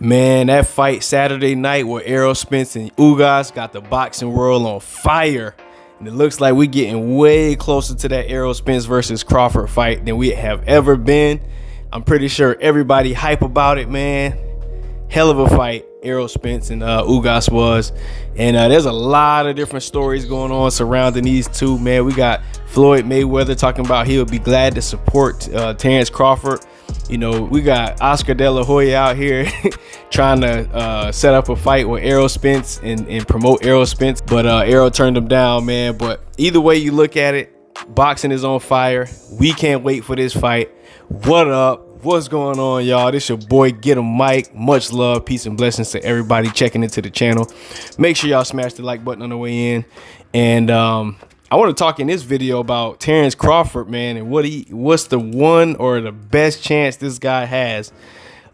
Man, that fight Saturday night with Errol Spence and Ugas got the boxing world on fire. And it looks like we're getting way closer to that Errol Spence versus Crawford fight than we have ever been. I'm pretty sure everybody hype about it, man. Hell of a fight Errol Spence and Ugas was. And there's a lot of different stories going on surrounding these two, man. We got Floyd Mayweather talking about he would be glad to support Terence Crawford. You know, we got Oscar De La Hoya out here trying to set up a fight with Errol Spence and promote Errol Spence. But Errol turned him down, man. But either way you look at it, boxing is on fire. We can't wait for this fight. What up? What's going on, y'all? This your boy Get 'em Mike. Much love, peace, and blessings to everybody checking into the channel. Make sure y'all smash the like button on the way in. And I want to talk in this video about Terence Crawford, man, and what's the one or the best chance this guy has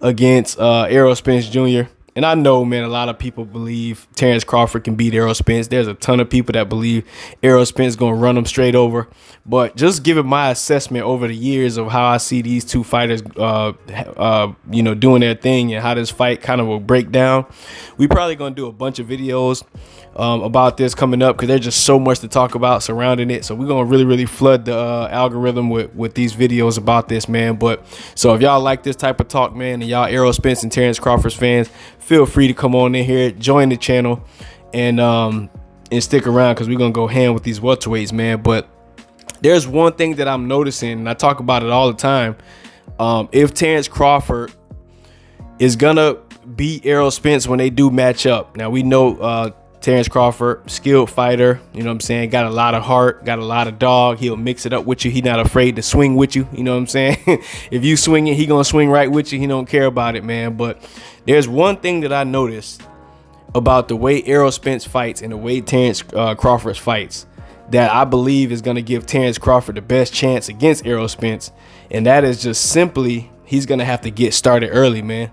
against Errol Spence Jr. And I know, man, a lot of people believe Terence Crawford can beat Errol Spence. There's a ton of people that believe Errol Spence is going to run him straight over. But just giving my assessment over the years of how I see these two fighters, doing their thing and how this fight kind of will break down. We probably going to do a bunch of videos about this coming up because there's just so much to talk about surrounding it. So we're going to really flood the algorithm with these videos about this, man. But so if y'all like this type of talk, man, and y'all Errol Spence and Terence Crawford fans, feel free to come on in here, join the channel, and stick around because we're going to go ham with these welterweights, man. But there's one thing that I'm noticing, and I talk about it all the time. If Terence Crawford is going to beat Errol Spence when they do match up. Now, we know Terence Crawford, skilled fighter, you know what I'm saying? Got a lot of heart, got a lot of dog. He'll mix it up with you. He not afraid to swing with you, you know what I'm saying? If you swing it, he gonna swing right with you. He don't care about it, man. But there's one thing that I noticed about the way Errol Spence fights and the way Terence Crawford fights that I believe is gonna give Terence Crawford the best chance against Errol Spence, and that is just simply he's gonna have to get started early, man.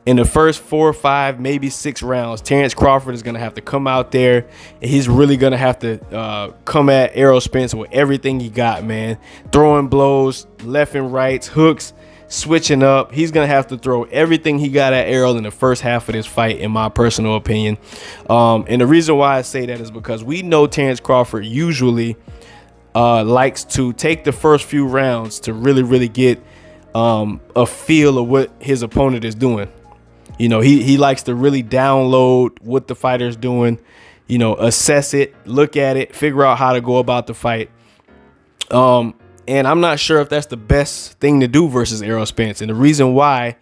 In the first 4 or 5, maybe 6 rounds, Terence Crawford is going to have to come out there and he's really going to have to come at Errol Spence with everything he got, man. Throwing blows, left and rights, hooks, switching up. He's going to have to throw everything he got at Errol in the first half of this fight, in my personal opinion. And the reason why I say that is because we know Terence Crawford usually likes to take the first few rounds to really get a feel of what his opponent is doing. You know, he likes to really download what the fighter's doing, you know, assess it, look at it, figure out how to go about the fight. And I'm not sure if that's the best thing to do versus Errol Spence. And the reason why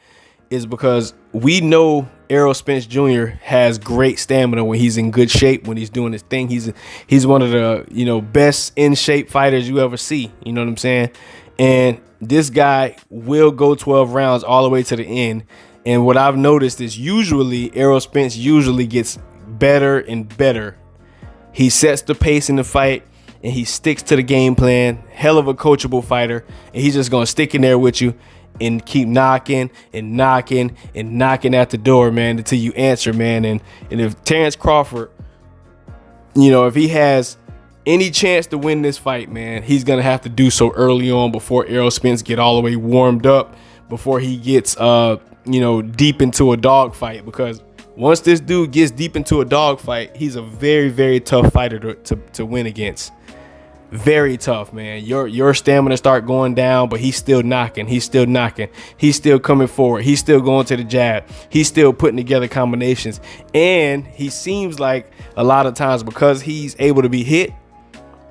is because we know Errol Spence Jr. has great stamina when he's in good shape, when he's doing his thing. He's one of the, you know, best in shape fighters you ever see. You know what I'm saying? And this guy will go 12 rounds all the way to the end. And what I've noticed is usually Errol Spence usually gets better and better. He sets the pace in the fight and he sticks to the game plan. Hell of a coachable fighter. And he's just going to stick in there with you and keep knocking and knocking and knocking at the door, man, until you answer, man. And if Terence Crawford, you know, if he has any chance to win this fight, man, he's going to have to do so early on before Errol Spence get all the way warmed up, before he gets deep into a dog fight, because once this dude gets deep into a dog fight, he's a very tough fighter to win against. Very tough, man. Your stamina start going down, but he's still knocking. He's still coming forward. He's still going to the jab. He's still putting together combinations. And he seems like a lot of times, because he's able to be hit,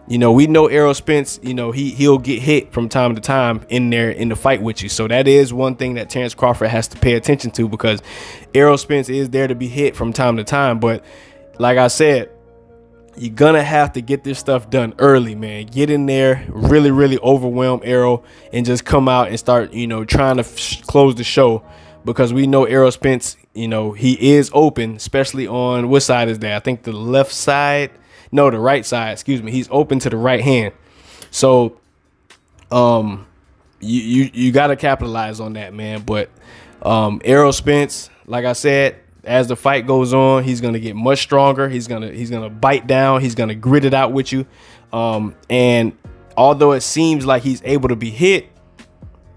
you know, we know Errol Spence, you know, he'll get hit from time to time in there in the fight with you. So that is one thing that Terence Crawford has to pay attention to, because Errol Spence is there to be hit from time to time. But like I said, you're going to have to get this stuff done early, man. Get in there, really overwhelm Errol, and just come out and start, you know, trying to close the show, because we know Errol Spence, you know, he is open, especially on what side is that? I think the left side. No, the right side, excuse me. He's open to the right hand. So you got to capitalize on that, man. But Errol Spence, like I said, as the fight goes on, he's going to get much stronger. He's going to bite down. He's going to grit it out with you. And although it seems like he's able to be hit,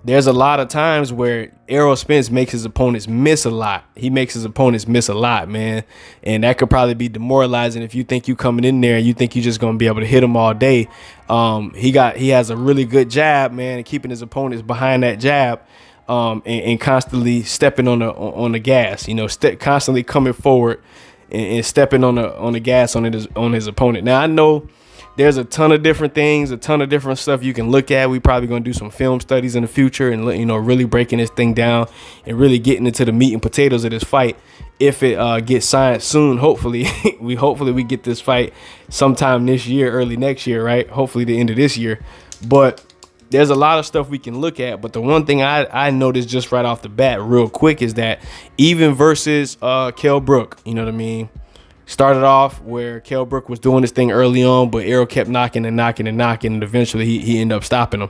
there's a lot of times where Errol Spence makes his opponents miss a lot. He makes his opponents miss a lot, man. And that could probably be demoralizing if you think you coming in there and you think you're just going to be able to hit him all day. He has a really good jab, man, keeping his opponents behind that jab. And constantly stepping on the gas, constantly coming forward and stepping on the gas on his opponent. Now I know there's a ton of different things, a ton of different stuff you can look at. We probably gonna do some film studies in the future and really breaking this thing down and really getting into the meat and potatoes of this fight. If it gets signed soon, hopefully we get this fight sometime this year, early next year, right? Hopefully the end of this year, but. There's a lot of stuff we can look at, but the one thing I noticed just right off the bat real quick is that even versus Kell Brook, you know what I mean? Started off where Kell Brook was doing this thing early on, but Errol kept knocking and eventually he ended up stopping him.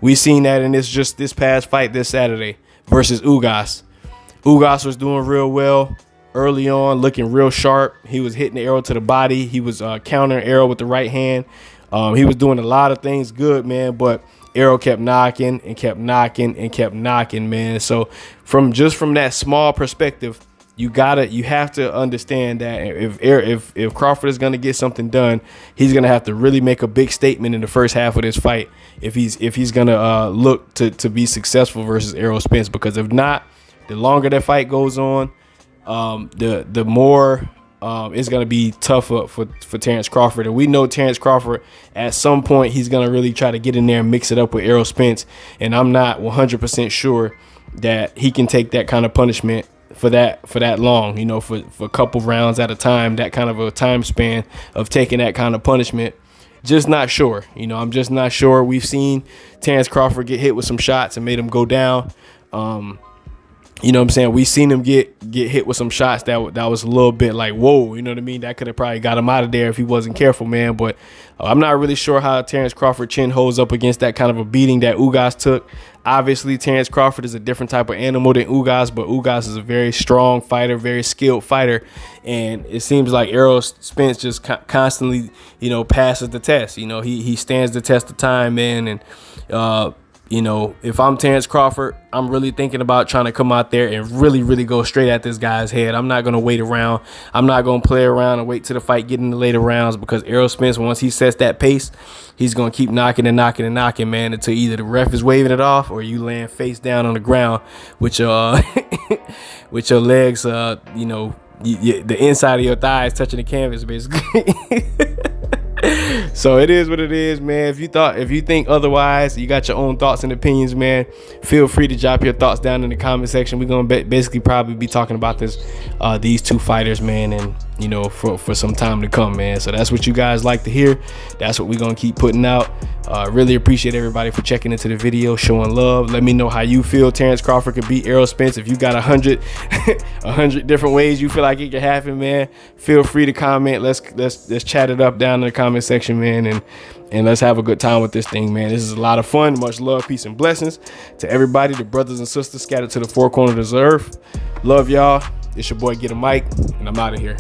We seen that in this past fight this Saturday versus Ugas. Ugas was doing real well early on, looking real sharp. He was hitting the Errol to the body. He was countering Errol with the right hand. He was doing a lot of things good, man, but Errol kept knocking, man. So from that small perspective, you have to understand that if Crawford is gonna get something done, he's gonna have to really make a big statement in the first half of this fight if he's gonna look to be successful versus Errol Spence. Because if not, the longer that fight goes on, the more it's going to be tougher for Terence Crawford. And we know Terence Crawford, at some point, he's going to really try to get in there and mix it up with Errol Spence. And I'm not 100% sure that he can take that kind of punishment for that long, for a couple rounds at a time, that kind of a time span of taking that kind of punishment. Just not sure. I'm just not sure. We've seen Terence Crawford get hit with some shots and made him go down. You know what I'm saying? We seen him get hit with some shots that was a little bit like, whoa, you know what I mean? That could have probably got him out of there if he wasn't careful, man. But I'm not really sure how Terence Crawford chin holds up against that kind of a beating that Ugas took. Obviously, Terence Crawford is a different type of animal than Ugas, but Ugas is a very strong fighter, very skilled fighter. And it seems like Errol Spence just constantly, passes the test. He stands the test of time, man. And, if I'm Terence Crawford, I'm really thinking about trying to come out there and really, really go straight at this guy's head. I'm not going to wait around. I'm not going to play around and wait till the fight get in the later rounds, because Errol Spence, once he sets that pace, he's going to keep knocking, man, until either the ref is waving it off or you land face down on the ground with your with your legs, the inside of your thighs touching the canvas, basically. So it is what it is, man. If you think otherwise, you got your own thoughts and opinions, man, feel free to drop your thoughts down in the comment section. We're gonna basically probably be talking about these two fighters, man, and for some time to come, man. So that's what you guys like to hear. That's what we're gonna keep putting out. Really appreciate everybody for checking into the video, showing love. Let me know how you feel Terence Crawford could beat Errol Spence. If you got 100 different ways you feel like it could happen, man, feel free to comment. Let's chat it up down in the comment section, man, and let's have a good time with this thing, man. This is a lot of fun. Much love, peace, and blessings to everybody, the brothers and sisters scattered to the four corners of the earth. Love y'all. It's your boy Get a Mic, and I'm out of here.